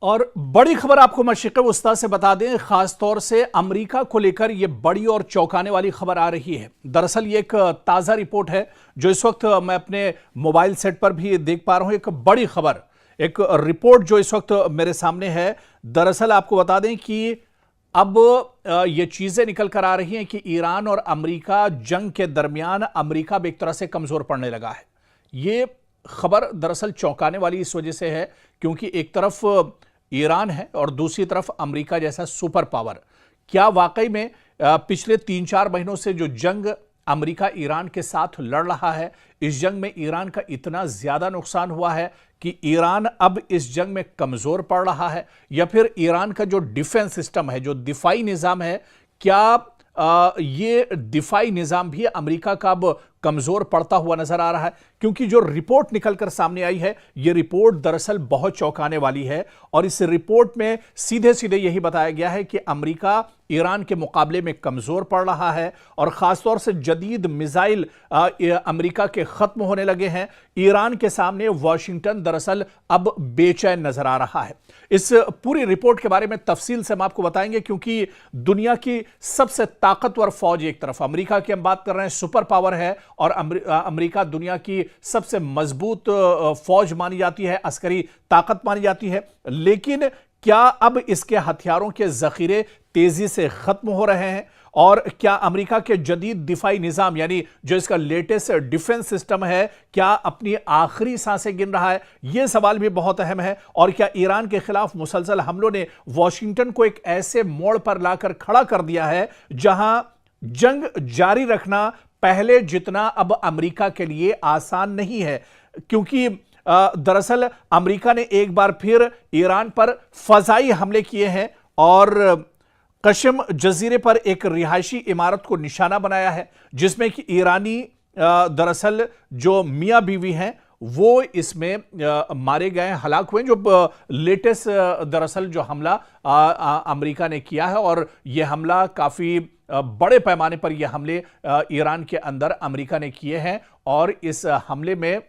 और बड़ी खबर आपको मशरिक़ वस्ता से बता दें, खास तौर से अमेरिका को लेकर यह बड़ी और चौंकाने वाली खबर आ रही है। दरअसल ये एक ताज़ा रिपोर्ट है जो इस वक्त मैं अपने मोबाइल सेट पर भी देख पा रहा हूं। एक बड़ी खबर, एक रिपोर्ट जो इस वक्त मेरे सामने है। दरअसल आपको बता दें कि अब ये चीजें निकल कर आ रही हैं कि ईरान और अमेरिका जंग के दरमियान अमेरिका भी एक तरह से कमजोर पड़ने लगा है। ये खबर दरअसल चौंकाने वाली इस वजह से है क्योंकि एक तरफ ईरान है और दूसरी तरफ अमेरिका जैसा सुपर पावर। क्या वाकई में पिछले 3-4 महीनों से जो जंग अमेरिका ईरान के साथ लड़ रहा है, इस जंग में ईरान का इतना ज्यादा नुकसान हुआ है कि ईरान अब इस जंग में कमजोर पड़ रहा है, या फिर ईरान का जो डिफेंस सिस्टम है, जो दिफाई निजाम है, क्या ये दिफाई निजाम भी अमेरिका का अब कमजोर पड़ता हुआ नजर आ रहा है? क्योंकि जो रिपोर्ट निकलकर सामने आई है, यह रिपोर्ट दरअसल बहुत चौंकाने वाली है और इस रिपोर्ट में सीधे सीधे यही बताया गया है कि अमेरिका ईरान के मुकाबले में कमजोर पड़ रहा है और खासतौर से जदीद मिसाइल अमेरिका के खत्म होने लगे हैं। ईरान के सामने वाशिंगटन दरअसल अब बेचैन नजर आ रहा है। इस पूरी रिपोर्ट के बारे में तफसील से हम आपको बताएंगे क्योंकि दुनिया की सबसे ताकतवर फौज एक तरफ अमेरिका की हम बात कर रहे हैं, सुपर पावर है, और अमेरिका दुनिया की सबसे मजबूत फौज मानी जाती है, अस्करी ताकत मानी जाती है। लेकिन क्या अब इसके हथियारों के जखीरे तेजी से खत्म हो रहे हैं और क्या अमेरिका के जदीद दिफाई निजाम यानी जो इसका लेटेस्ट डिफेंस सिस्टम है, क्या अपनी आखिरी सांसें गिन रहा है? यह सवाल भी बहुत अहम है। और क्या ईरान के खिलाफ मुसलसल हमलों ने वॉशिंगटन को एक ऐसे मोड़ पर लाकर खड़ा कर दिया है जहां जंग जारी रखना पहले जितना अब अमेरिका के लिए आसान नहीं है? क्योंकि दरअसल अमेरिका ने एक बार फिर ईरान पर फजाई हमले किए हैं और कशम जजीरे पर एक रिहायशी इमारत को निशाना बनाया है जिसमें कि ईरानी दरअसल जो मियां बीवी हैं वो इसमें मारे गए, हलाक हुए। जो लेटेस्ट दरअसल जो हमला अमेरिका ने किया है और यह हमला काफी बड़े पैमाने पर यह हमले ईरान के अंदर अमेरिका ने किए हैं और इस हमले में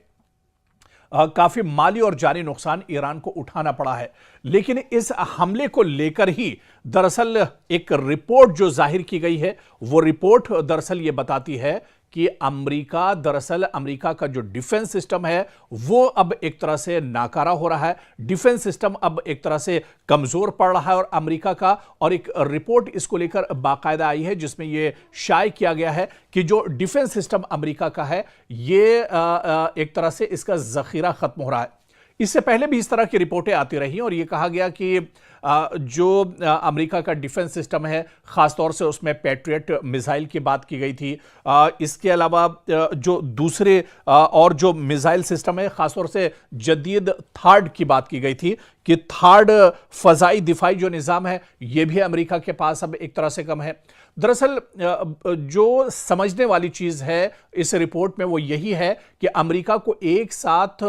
काफी माली और जानी नुकसान ईरान को उठाना पड़ा है। लेकिन इस हमले को लेकर ही दरअसल एक रिपोर्ट जो जाहिर की गई है, वो रिपोर्ट दरअसल ये बताती है कि अमेरिका का जो डिफेंस सिस्टम है वो अब एक तरह से नाकारा हो रहा है, डिफेंस सिस्टम अब एक तरह से कमजोर पड़ रहा है और अमेरिका का। और एक रिपोर्ट इसको लेकर बाकायदा आई है जिसमें यह शाये किया गया है कि जो डिफेंस सिस्टम अमेरिका का है ये एक तरह से इसका जखीरा खत्म हो रहा है। इससे पहले भी इस तरह की रिपोर्टें आती रही और यह कहा गया कि जो अमेरिका का डिफेंस सिस्टम है, खासतौर से उसमें पैट्रियट मिसाइल की बात की गई थी। इसके अलावा जो दूसरे और जो मिसाइल सिस्टम है, खासतौर से जदीद थार्ड की बात की गई थी कि थार्ड फजाई दिफाई जो निज़ाम है यह भी अमेरिका के पास अब एक तरह से कम है। दरअसल जो समझने वाली चीज है इस रिपोर्ट में वो यही है कि अमेरिका को एक साथ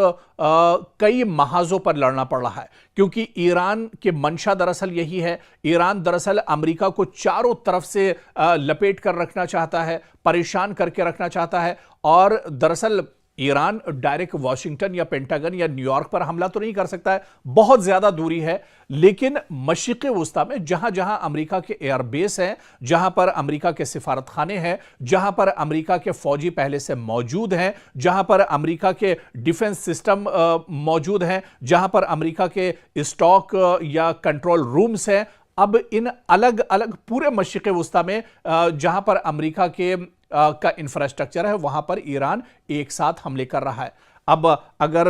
कई महाजों पर लड़ना पड़ रहा है क्योंकि ईरान के मंशा दरअसल यही है। ईरान दरअसल अमेरिका को चारों तरफ से लपेट कर रखना चाहता है, परेशान करके रखना चाहता है। और दरअसल ईरान डायरेक्ट वॉशिंगटन या पेंटागन या न्यूयॉर्क पर हमला तो नहीं कर सकता है, बहुत ज्यादा दूरी है। लेकिन मशरिक़ वस्ता में जहां जहां अमेरिका के एयरबेस हैं, जहां पर अमेरिका के सिफारत खाने हैं, जहां पर अमेरिका के फौजी पहले से मौजूद हैं, जहां पर अमेरिका के डिफेंस सिस्टम मौजूद हैं, जहां पर अमेरिका के स्टॉक या कंट्रोल रूम्स हैं, अब इन अलग अलग पूरे मशरिक़ वस्ता में जहां पर अमेरिका के का इंफ्रास्ट्रक्चर है वहां पर ईरान एक साथ हमले कर रहा है। अब अगर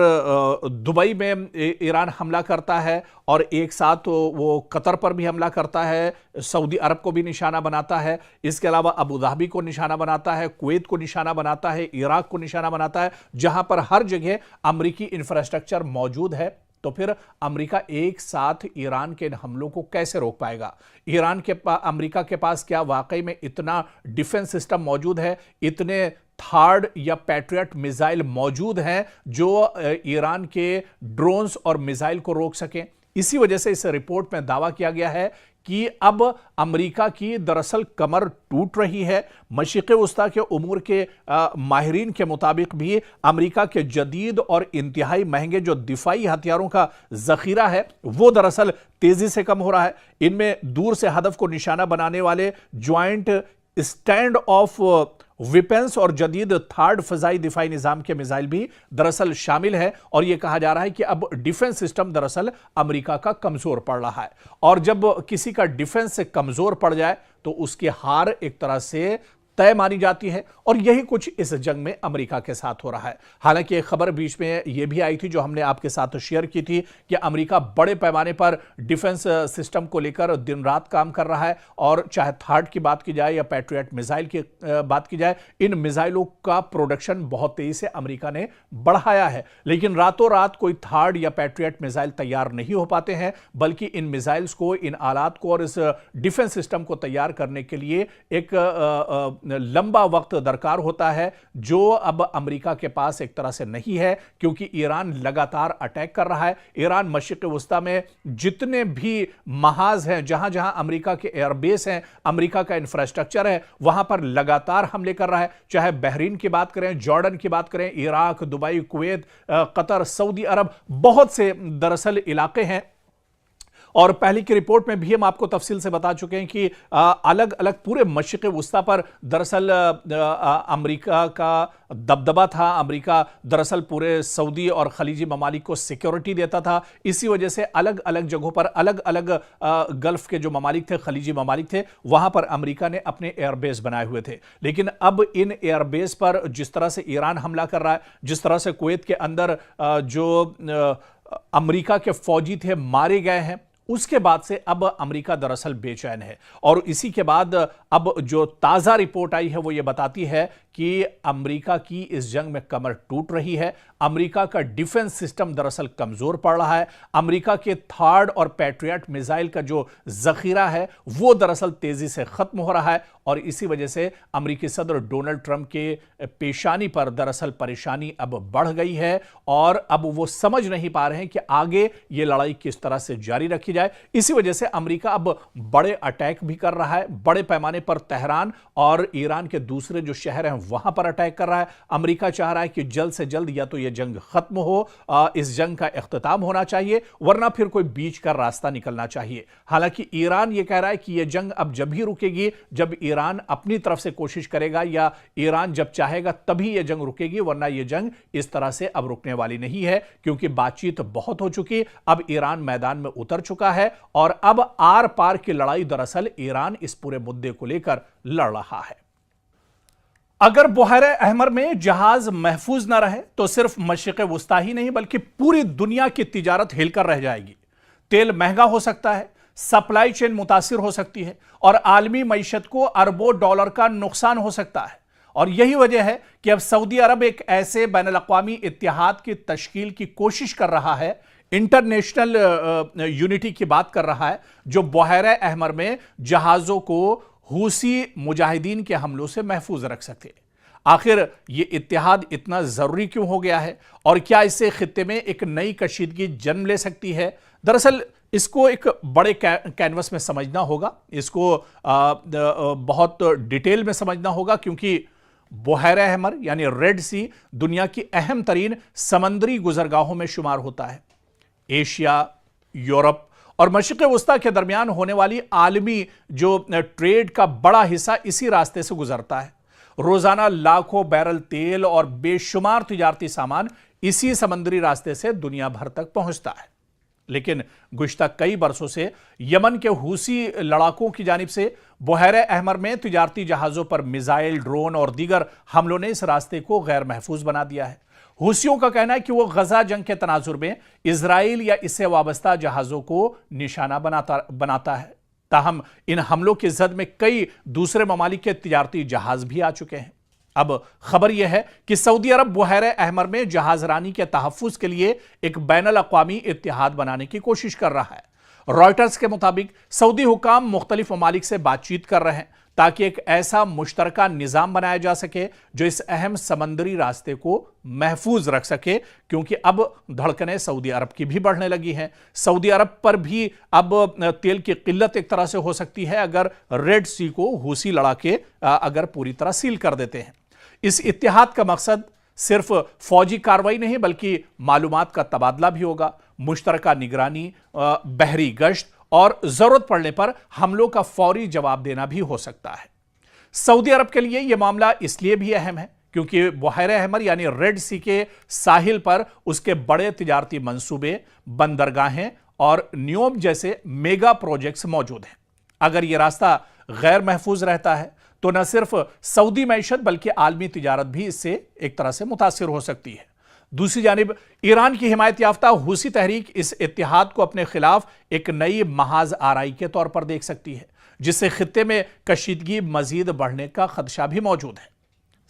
दुबई में ईरान हमला करता है और एक साथ वो कतर पर भी हमला करता है, सऊदी अरब को भी निशाना बनाता है, इसके अलावा अबू धाबी को निशाना बनाता है, कुवैत को निशाना बनाता है, इराक को निशाना बनाता है, जहां पर हर जगह अमेरिकी इंफ्रास्ट्रक्चर मौजूद है, तो फिर अमेरिका एक साथ ईरान के हमलों को कैसे रोक पाएगा? अमेरिका के पास क्या वाकई में इतना डिफेंस सिस्टम मौजूद है, इतने थार्ड या पैट्रियट मिसाइल मौजूद हैं जो ईरान के ड्रोन्स और मिसाइल को रोक सकें? इसी वजह से इस रिपोर्ट में दावा किया गया है कि अब अमेरिका की दरअसल कमर टूट रही है। मशरिक़ वस्ता के उमूर के माहिरीन के मुताबिक भी अमेरिका के जदीद और इंतहाई महंगे जो दिफाई हथियारों का जखीरा है वो दरअसल तेजी से कम हो रहा है। इनमें दूर से हदफ को निशाना बनाने वाले ज्वाइंट स्टैंड ऑफ वेपन्स और जदीद थर्ड फजाई दिफाई निजाम के मिसाइल भी दरअसल शामिल है। और यह कहा जा रहा है कि अब डिफेंस सिस्टम दरअसल अमेरिका का कमजोर पड़ रहा है, और जब किसी का डिफेंस कमजोर पड़ जाए तो उसकी हार एक तरह से तय मानी जाती है, और यही कुछ इस जंग में अमेरिका के साथ हो रहा है। हालांकि एक खबर बीच में यह भी आई थी जो हमने आपके साथ शेयर की थी कि अमेरिका बड़े पैमाने पर डिफेंस सिस्टम को लेकर दिन रात काम कर रहा है, और चाहे थर्ड की बात की जाए या पैट्रियट मिसाइल की बात की जाए, इन मिसाइलों का प्रोडक्शन बहुत तेजी से अमेरिका ने बढ़ाया है। लेकिन रातों रात कोई थर्ड या पैट्रियट मिसाइल तैयार नहीं हो पाते हैं, बल्कि इन मिसाइल्स को, इन आलात को और इस डिफेंस सिस्टम को तैयार करने के लिए एक लंबा वक्त दरकार होता है, जो अब अमेरिका के पास एक तरह से नहीं है, क्योंकि ईरान लगातार अटैक कर रहा है। ईरान मशरिक़ वस्ता में जितने भी महाज हैं, जहां जहां अमेरिका के एयरबेस हैं, अमेरिका का इंफ्रास्ट्रक्चर है, वहां पर लगातार हमले कर रहा है। चाहे बहरीन की बात करें, जॉर्डन की बात करें, Iraq, Dubai, Kuwait, Qatar, Saudi Arab, बहुत से दरअसल इलाके हैं। और पहले की रिपोर्ट में भी हम आपको तफसील से बता चुके हैं कि अलग अलग पूरे मशरिक़ वस्ता पर दरअसल अमेरिका का दबदबा था। अमेरिका दरअसल पूरे सऊदी और खलीजी ममालिक को सिक्योरिटी देता था। इसी वजह से अलग अलग जगहों पर अलग अलग गल्फ के जो ममालिक थे, खलीजी ममालिक थे, वहां पर अमेरिका ने अपने एयरबेस बनाए हुए थे। लेकिन अब इन एयरबेस पर जिस तरह से ईरान हमला कर रहा है, जिस तरह से कुवैत के अंदर जो अमेरिका के फौजी थे मारे गए हैं, उसके बाद से अब अमेरिका दरअसल बेचैन है। और इसी के बाद अब जो ताजा रिपोर्ट आई है वो ये बताती है कि अमेरिका की इस जंग में कमर टूट रही है। अमेरिका का डिफेंस सिस्टम दरअसल कमजोर पड़ रहा है। अमेरिका के थर्ड और पैट्रियट मिसाइल का जो जखीरा है वो दरअसल तेजी से खत्म हो रहा है, और इसी वजह से अमेरिकी सदर डोनाल्ड ट्रंप के पेशानी पर दरअसल परेशानी अब बढ़ गई है, और अब वो समझ नहीं पा रहे हैं कि आगे ये लड़ाई किस तरह से जारी रखी जाए। इसी वजह से अमेरिका अब बड़े अटैक भी कर रहा है, बड़े पैमाने पर तेहरान और ईरान के दूसरे जो शहर हैं वहां पर अटैक कर रहा है। अमेरिका चाह रहा है कि जल्द से जल्द या तो यह जंग खत्म हो, इस जंग का इख्तिताम होना चाहिए, वरना फिर कोई बीच का रास्ता निकलना चाहिए। हालांकि ईरान यह कह रहा है कि यह जंग अब जब ही रुकेगी जब ईरान अपनी तरफ से कोशिश करेगा, या ईरान जब चाहेगा तभी यह जंग रुकेगी, वरना यह जंग इस तरह से अब रुकने वाली नहीं है, क्योंकि बातचीत बहुत हो चुकी। अब ईरान मैदान में उतर चुका है, और अब आर पार की लड़ाई दरअसल ईरान इस पूरे मुद्दे को लेकर लड़ रहा है। अगर बुहैरे अहमर में जहाज महफूज न रहे तो सिर्फ मशरिक़ वस्ता ही नहीं बल्कि पूरी दुनिया की तिजारत हिलकर रह जाएगी। तेल महंगा हो सकता है, सप्लाई चेन मुतासिर हो सकती है, और आलमी मईशत को अरबों डॉलर का नुकसान हो सकता है। और यही वजह है कि अब सऊदी अरब एक ऐसे बैनुल-अक़वामी इत्तेहाद की तश्कील की कोशिश कर रहा है, इंटरनेशनल यूनिटी की बात कर रहा है, जो बुहैरे अहमर में जहाजों को हूसी मुजाहिदीन के हमलों से महफूज रख सके। आखिर ये इत्तेहाद इतना जरूरी क्यों हो गया है, और क्या इससे खित्ते में एक नई कशीदगी जन्म ले सकती है? दरअसल इसको एक बड़े कैनवस में समझना होगा, इसको बहुत डिटेल में समझना होगा, क्योंकि बुहैरे अहमर यानी रेड सी दुनिया की अहम तरीन समंदरी गुजरगाहों में शुमार होता है। एशिया, यूरोप और मशरिक़ वस्ता के दरमियान होने वाली आलमी जो ट्रेड का बड़ा हिस्सा इसी रास्ते से गुजरता है। रोजाना लाखों बैरल तेल और बेशुमार तिजारती सामान इसी समंदरी रास्ते से दुनिया भर तक पहुंचता है। लेकिन गुज़िश्ता कई बरसों से यमन के हूसी लड़ाकों की जानिब से बुहैरे अहमर में तिजारती जहाज़ों पर मिसाइल, ड्रोन और दीगर हमलों ने इस रास्ते को गैर महफूज बना दिया है। हूसियों का कहना है कि वो गजा जंग के तनाजुर में इजराइल या इससे वाबस्ता जहाज़ों को निशाना बनाता है। ताहम इन हमलों की जद में कई दूसरे ममालिक के तिजारती जहाज भी आ चुके हैं। अब खबर यह है कि सऊदी अरब बुहैरे अहमर में जहाजरानी के तहफ़्फ़ुज़ के लिए एक बैनुल-अक़वामी इत्तेहाद बनाने की कोशिश कर रहा है। रॉयटर्स के मुताबिक सऊदी हुकाम मुख्तलिफ ममालिक से बातचीत कर रहे हैं ताकि एक ऐसा मुश्तरका निजाम बनाया जा सके जो इस अहम समंदरी रास्ते को महफूज रख सके, क्योंकि अब धड़कनें सऊदी अरब की भी बढ़ने लगी हैं। सऊदी अरब पर भी अब तेल की किल्लत एक तरह से हो सकती है अगर रेड सी को हूसी लड़ा के अगर पूरी तरह सील कर देते हैं। इस इत्तेहाद का मकसद सिर्फ फौजी कार्रवाई नहीं बल्कि मालूमात का तबादला भी होगा, मुश्तरका निगरानी, बहरी गश्त और जरूरत पड़ने पर हमलों का फौरी जवाब देना भी हो सकता है। सऊदी अरब के लिए यह मामला इसलिए भी अहम है क्योंकि बहरे अहमर यानी रेड सी के साहिल पर उसके बड़े तिजारती मंसूबे, बंदरगाहें और न्योम जैसे मेगा प्रोजेक्ट्स मौजूद हैं। अगर यह रास्ता गैर महफूज रहता है तो न सिर्फ सऊदी मैशत बल्कि आलमी तिजारत भी इससे एक तरह से मुतासिर हो सकती है। दूसरी जानिब ईरान की हिमायत याफ्ता हुसी तहरीक इस इत्तेहाद को अपने खिलाफ एक नई महाज आराई के तौर पर देख सकती है, जिससे खित्ते में कशीदगी मजीद बढ़ने का खदशा भी मौजूद है।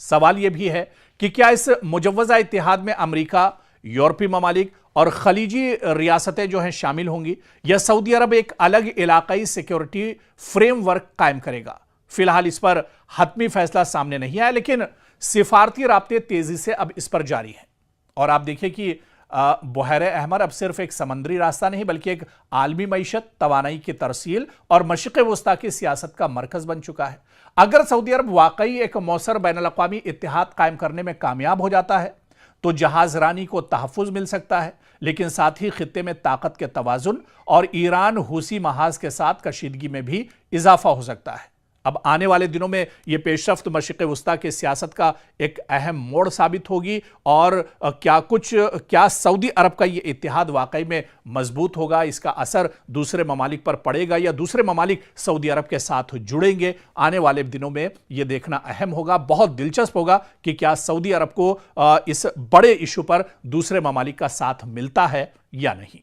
सवाल यह भी है कि क्या इस मुजव्वजा इत्तेहाद में अमरीका, यूरोपीय ममालिक और खलीजी रियासतें जो हैं शामिल होंगी, या सऊदी अरब एक अलग इलाकाई सिक्योरिटी फ्रेमवर्क कायम करेगा। फिलहाल इस पर हतमी फैसला सामने नहीं आया, लेकिन सिफारती राब्ते तेजी से अब इस पर जारी हैं। और आप देखिए कि बहरे अहमर अब सिर्फ एक समंदरी रास्ता नहीं बल्कि एक आलमी मईशत, तवानाई की तरसील और मशरिक़ वस्ता की सियासत का मरकज बन चुका है। अगर सऊदी अरब वाकई एक मौसर बैनुल-अक़वामी इत्तेहाद कायम करने में कामयाब हो जाता है तो जहाजरानी को तहफ़्फ़ुज़ मिल सकता है, लेकिन साथ ही खित्ते में ताकत के तवाज़ुन और ईरान हुसी महाज के साथ कशीदगी में भी इजाफा हो सकता है। अब आने वाले दिनों में यह पेशरफ्त मशरिक़ वस्ता की सियासत का एक अहम मोड़ साबित होगी और क्या सऊदी अरब का यह इत्तेहाद वाकई में मजबूत होगा, इसका असर दूसरे ममालिक पर पड़ेगा या दूसरे ममालिक सऊदी अरब के साथ जुड़ेंगे, आने वाले दिनों में यह देखना अहम होगा। बहुत दिलचस्प होगा कि क्या सऊदी अरब को इस बड़े इशू पर दूसरे ममालिक का साथ मिलता है या नहीं।